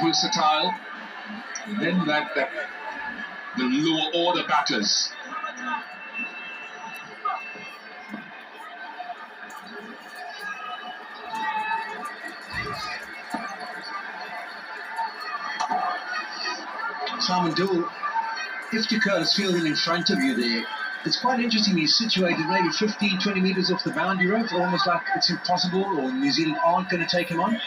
versatile, and then the lower order batters. Simon Doull, if Dakota fielding in front of you there, it's quite interesting. He's situated maybe 15, 20 metres off the boundary rope, almost like it's impossible, or New Zealand aren't going to take him on.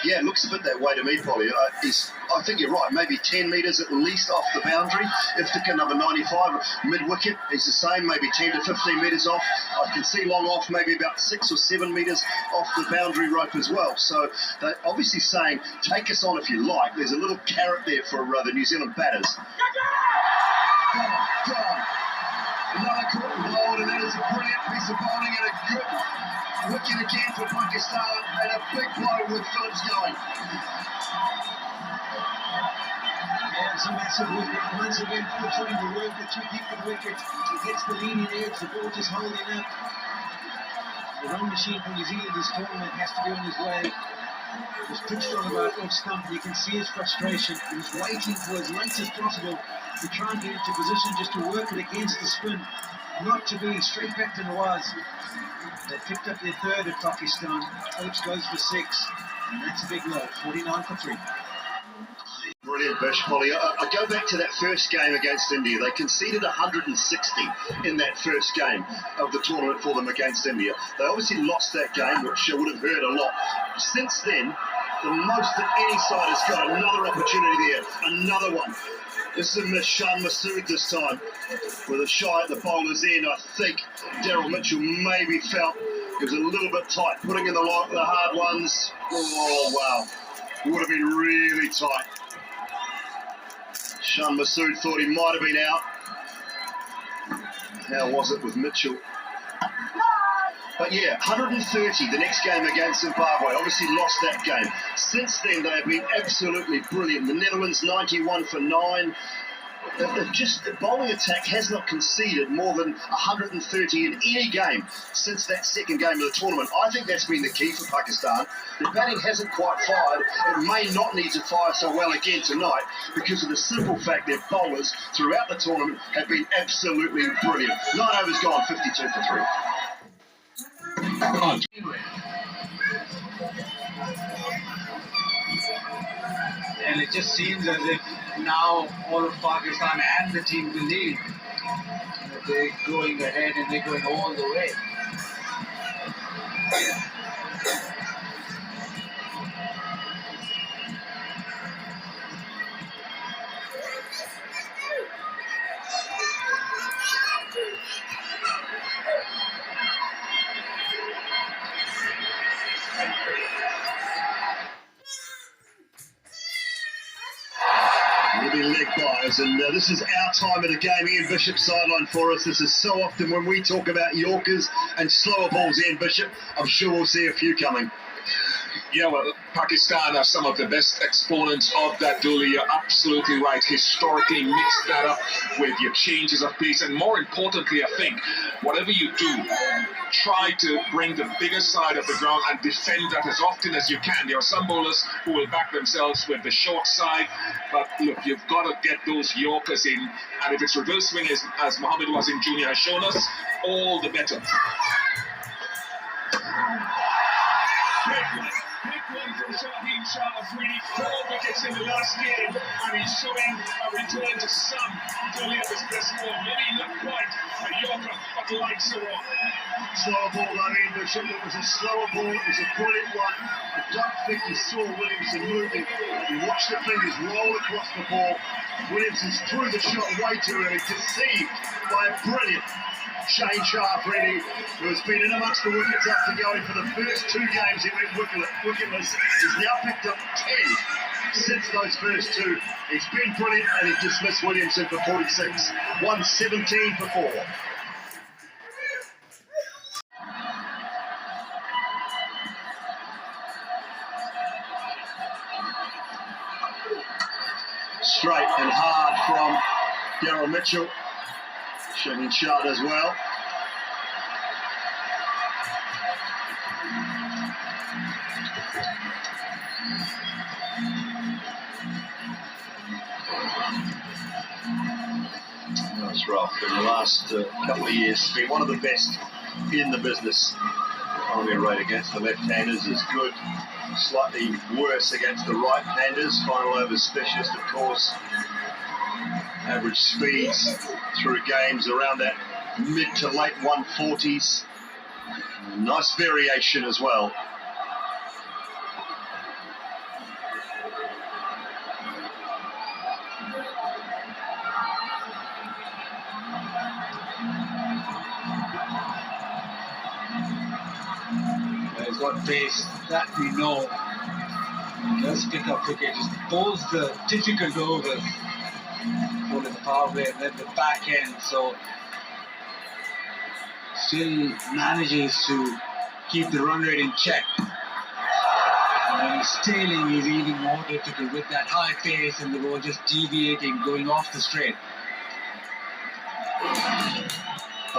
Yeah, it looks a bit that way to me, Polly. I think you're right, maybe 10 metres at least off the boundary. If Dakota number 95, mid-wicket, he's the same, maybe 10 to 15 metres off. I can see long off, maybe about 6 or 7 metres off the boundary rope as well. So they're obviously saying, take us on if you like. There's a little carrot there for the New Zealand batters. Go on. Another caught ball, and that is a brilliant piece of bowling and a good wicket again for Pakistan, and a big blow with Phillips going. It's a massive wicket. Once again, Phillips trying to work the 2 deep for the wicket. He gets the leading edge, the ball just holding up. The run machine for New Zealand this tournament has to be on his way. He was pitched on about off stump. You can see his frustration. He was waiting for as late as possible to try and get into position just to work it against the spin, not to be straight back to Nawaz. They picked up their third at Pakistan. Phillips goes for 6, and that's a big low, 49 for 3. Brilliant, Bish, Polly. I go back to that first game against India. They conceded 160 in that first game of the tournament for them against India. They obviously lost that game, which would have hurt a lot. Since then, the most that any side has got another opportunity there, another one. This is Shan Masood this time, with a shy at the bowler's end. I think Daryl Mitchell maybe felt it was a little bit tight, putting in the hard ones. Oh, wow. Would have been really tight. Shan Masood thought he might have been out. How was it with Mitchell? But yeah, 130 the next game against Zimbabwe. Obviously lost that game. Since then, they have been absolutely brilliant. The Netherlands 91 for 9. The bowling attack has not conceded more than 130 in any game since that second game of the tournament. I think that's been the key for Pakistan. The batting hasn't quite fired. It may not need to fire so well again tonight because of the simple fact that bowlers throughout the tournament have been absolutely brilliant. 9 overs gone, 52 for 3. And it just seems as if now all of Pakistan and the team believe that they're going ahead and they're going all the way. Leg byes, and this is our time of the game. Ian Bishop sideline for us. This is so often when we talk about Yorkers and slower balls. Ian Bishop, I'm sure we'll see a few coming. Yeah, well, Pakistan are some of the best exponents of that, Dooley. You're absolutely right. Historically, mix that up with your changes of pace. And more importantly, I think, whatever you do, try to bring the bigger side of the ground and defend that as often as you can. There are some bowlers who will back themselves with the short side. But look, you've got to get those Yorkers in. And if it's reverse swing, as Mohammed Wasim Jr. has shown us, all the better. Big one from Shaheen Shah of really 4 wickets in the last game, and he's showing a return to some Dooley of his best form. Maybe not quite a Yorker, but lights are on. Slower ball, Ian Bishop. It was a slower ball. It was a brilliant one. I don't think you saw Williamson moving. You watched the fingers roll across the ball. Williamson's threw the shot way too early, deceived by a brilliant Shane Sharp, really, who has been in amongst the wickets after going for the first 2 games he went wicketless. He's now picked up 10 since those first 2. He's been brilliant, and he dismissed Williamson for 46. 117 for 4. Straight and hard from Daryl Mitchell. Shaheen Shah as well. Harris Ralph in the last couple of years. He's been one of the best in the business. Primary rate against the left-handers is good. Slightly worse against the right-handers. Final over specialist, of course. Average speeds through games around that mid to late 140s. Nice variation as well. He's got pace, that we know. He does pick up wickets, bowls the difficult overs, bowling the power play and then the back end, so still manages to keep the run rate in check. And when he's tailing, he's even more difficult with that high pace and the ball just deviating, going off the straight.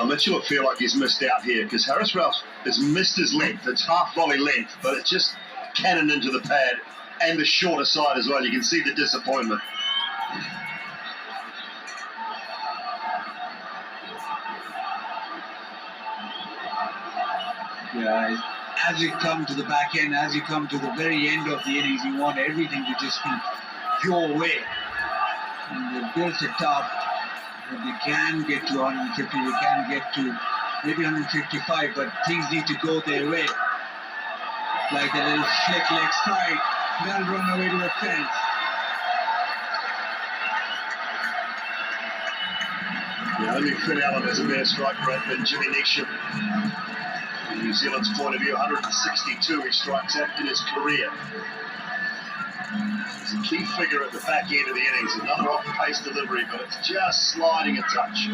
Mitchell will feel like he's missed out here because Harris Ralph has missed his length. It's half volley length, but it's just cannoned into the pad and the shorter side as well. You can see the disappointment. Yeah, as you come to the back end, as you come to the very end of the innings, you want everything to just be your way. And they built it up. They can get to 150, they can get to maybe 155, but things need to go their way. Like a little flick leg side, they'll run away to the fence. Yeah, only Finn Allen is a better striker rate than Jimmy Neesham. From New Zealand's point of view, 162 he strikes at in his career. He's a key figure at the back end of the innings. Another off-pace delivery, but it's just sliding a touch.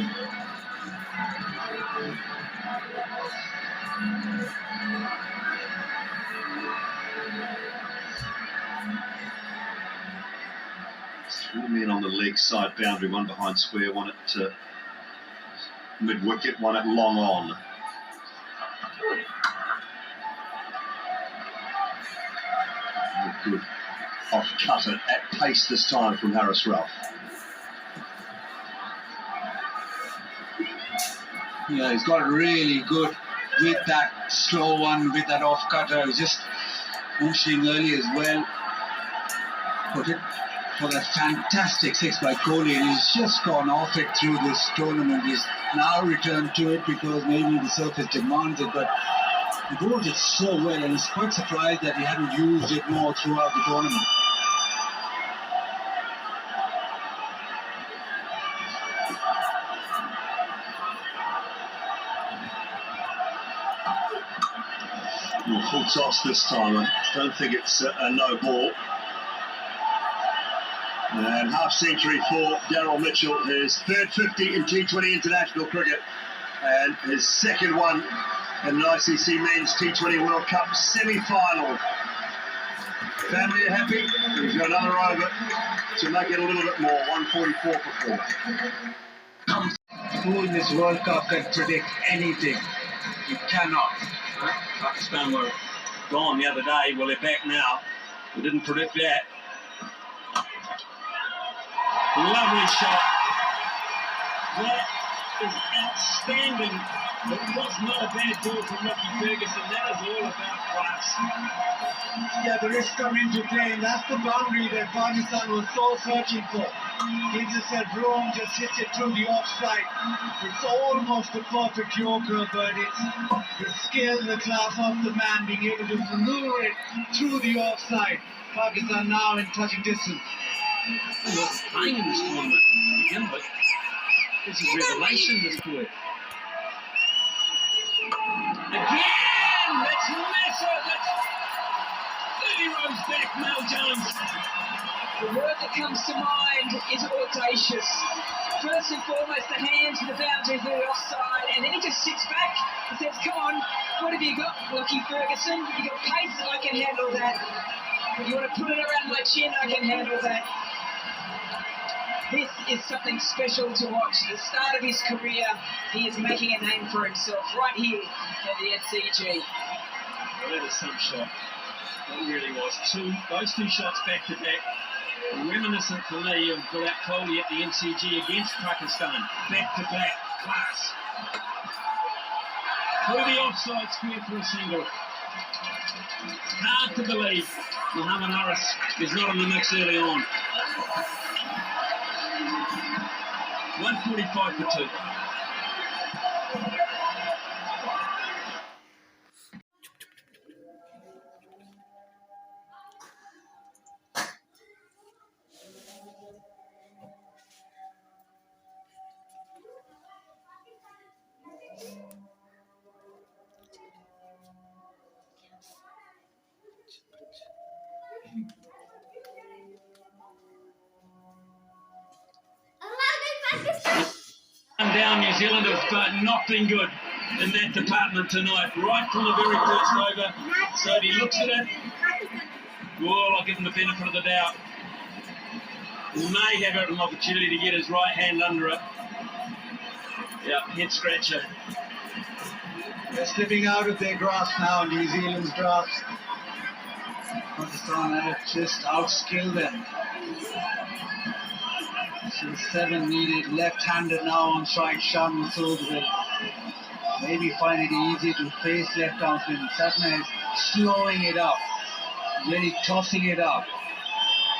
Three men on the leg side boundary, one behind square, one at mid-wicket, one at long on. Good off cutter at pace this time from Harris Ralph. Yeah, he's got really good with that slow one, with that off cutter. He's just pushing early as well. Put it for that fantastic six by Kohli, and he's just gone off it through this tournament. He's now returned to it because maybe the surface demands it, but he bowled it so well, and he's quite surprised that he hadn't used it more throughout the tournament. Full toss this time. I don't think it's a no ball. And half century for Daryl Mitchell, his third 50 in T20 international cricket, and his second one in the ICC Men's T20 World Cup semi-final. Family are happy. He's got another over to make it a little bit more. 144 for 4. Who in this World Cup can predict anything? You cannot. Pakistan were gone the other day. Well, they're back now. We didn't predict that. Lovely shot. That is outstanding. It was not a bad ball from Lockie Ferguson. That is all about class. Yeah, the risk come into play, and that's the boundary that Pakistan was so searching for. Gives yourself room, just hits it through the offside. It's almost a perfect Yorker, but it's the skill, the class of the man being able to maneuver it through the offside. Pakistan now in touching distance. He wasn't playing in this tournament to begin with. This is revelation, this boy. Again! That's massive! That's 30 runs back, Mel Jones. The word that comes to mind is audacious. First and foremost, the hand to the boundary to the offside, and then he just sits back and says, come on, what have you got, Lockie Ferguson? You got pace, I can handle that. If you want to put it around my chin, I can handle that. This is something special to watch. The start of his career, he is making a name for himself right here at the SCG. Well, that is some shot. That really was. Those two shots back to back. Reminiscent for me of Virat Kohli at the NCG against Pakistan. Back-to-back class. Through the offside square for a single. Hard to believe Mohammad Haris is not in the mix early on. 145 for 2. Down, New Zealand have not been good in that department tonight, right from the very first over. So he looks at it. Well, I'll give him the benefit of the doubt. He may have an opportunity to get his right hand under it. Yeah, head scratcher. They're slipping out of their grasp now, New Zealand's grasp. Pakistan have just outskilled them. So 7 needed, left-handed now on strike. Shan Masood will maybe find it easy to face left-arm spin. Satna is slowing it up, really tossing it up.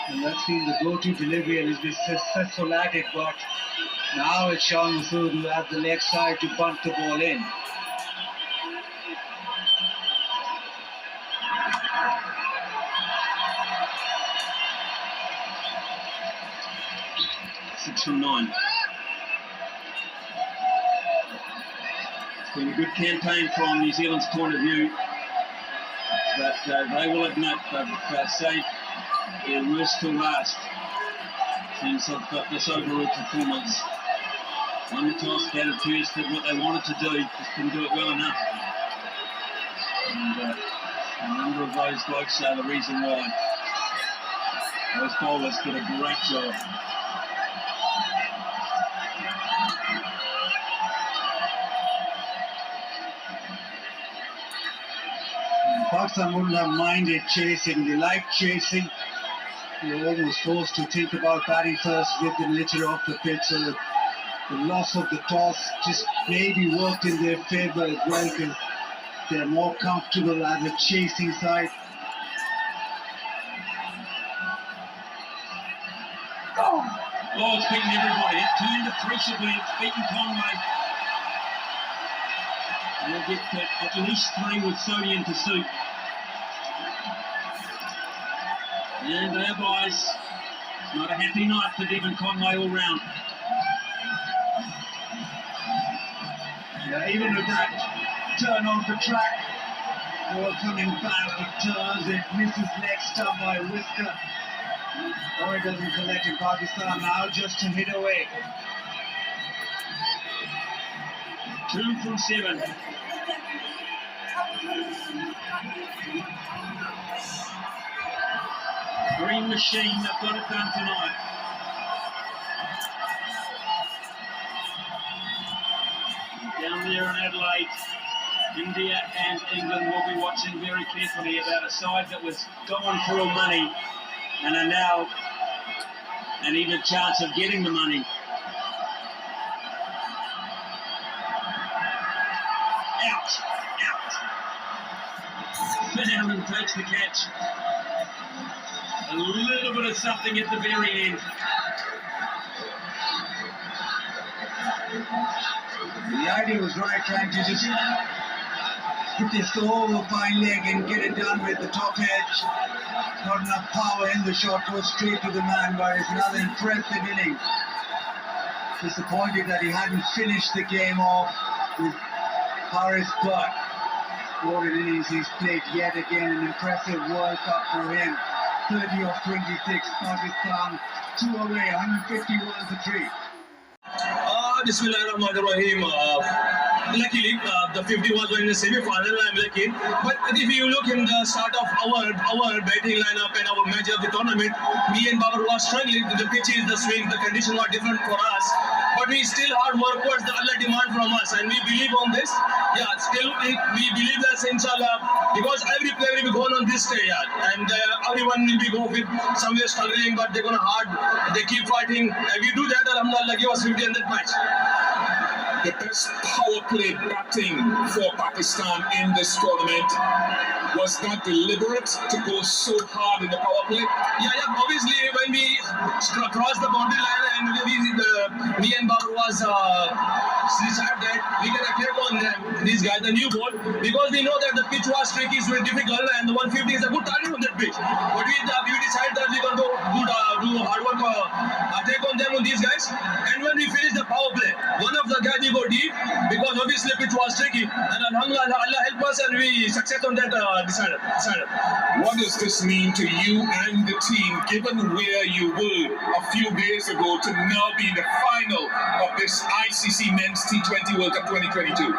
And that's been the go-to delivery, and he's been successful at it. But now it's Shan Masood who has the leg side to punt the ball in. From 9. It's been a good campaign from New Zealand's point of view, but they will admit they've saved their worst till last in terms of this overall performance. On the toss, batted first, did what they wanted to do, just didn't do it well enough. And a number of those blokes are the reason why. Those bowlers did a great job. Pakistan wouldn't have minded chasing. They like chasing. You're almost forced to think about batting first with the nature of the pitch. So the loss of the toss just maybe worked in their favour as well, because they're more comfortable as a chasing side. Oh, it's beaten everybody. It turned appreciably. It's beaten Conway. They'll get at least 3 with Sony in pursuit. And there, boys. Not a happy night for Devon Conway all round. Yeah, even with that turn off the track, ball coming back, it turns, it misses leg stump by Whisker. Or it doesn't collect in Pakistan now, just to hit away. 2 from 7. Green Machine have got it done tonight. Down there in Adelaide, India and England will be watching very carefully about a side that was going for money and are now an even chance of getting the money. Finn Allen takes the catch. A little bit of something at the very end. The idea was right, trying to just hit this over fine leg and get it done with the top edge. Not enough power in the shot, goes straight to the man, but it's another impressive inning. Disappointed that he hadn't finished the game off with Haris, but what an innings he's played yet again. An impressive World Cup for him. 30 of 26, Pakistan 2 away, 151 for 3. Bismillahirrahmanirrahim. Luckily, the 50 was in the semi-final, I'm lucky. But if you look in the start of our batting lineup and our match of the tournament, me and Babar was struggling. The pitch is the swing, the conditions were different for us. but we still hard work towards the Allah demand from us, and we believe on this. Yeah, still we believe that inshallah, because every player will be going on this day, yeah, and everyone will be going with somewhere struggling, but they're gonna hard. They keep fighting. And we do that. Alhamdulillah, give us 50 in that match. The best power play batting for Pakistan in this tournament. Was that deliberate to go so hard in the power play? Yeah. Obviously, when we crossed the boundary line and me and Babar was decided that we can attack on them, these guys, the new ball, because we know that the pitch was tricky, it's very difficult, and the 150 is a good target on that pitch. But we decided that we're going to do hard work, attack on them, on these guys. And when we finished the power play, one of the guys we go deep, because obviously pitch was tricky, and alhamdulillah, Allah helped us and we success on that decided. What does this mean to you and the team, given where you were a few days ago to now be in the final of this ICC Men's T20 World Cup 2022?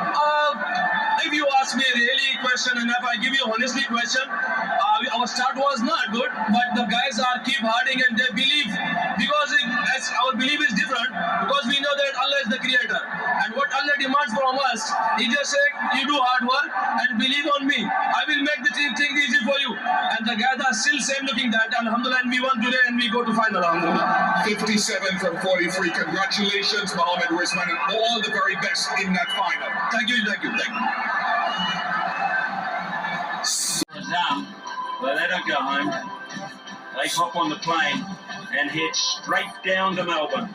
If you ask me really question, and if I give you honestly question, our start was not good, but the guys are keep harding and they believe, because as our belief is different, because we know that Allah is the creator, and what Allah demands from us, He just saying, you do hard work and believe on me, I will make the thing easy for you. And the guys are still same looking that, alhamdulillah, and we won today and we go to final, alhamdulillah. 57 from 43. Congratulations, Mohammed Rizman, and all the very best in that final. Thank you. Well, they don't go home. They hop on the plane and head straight down to Melbourne.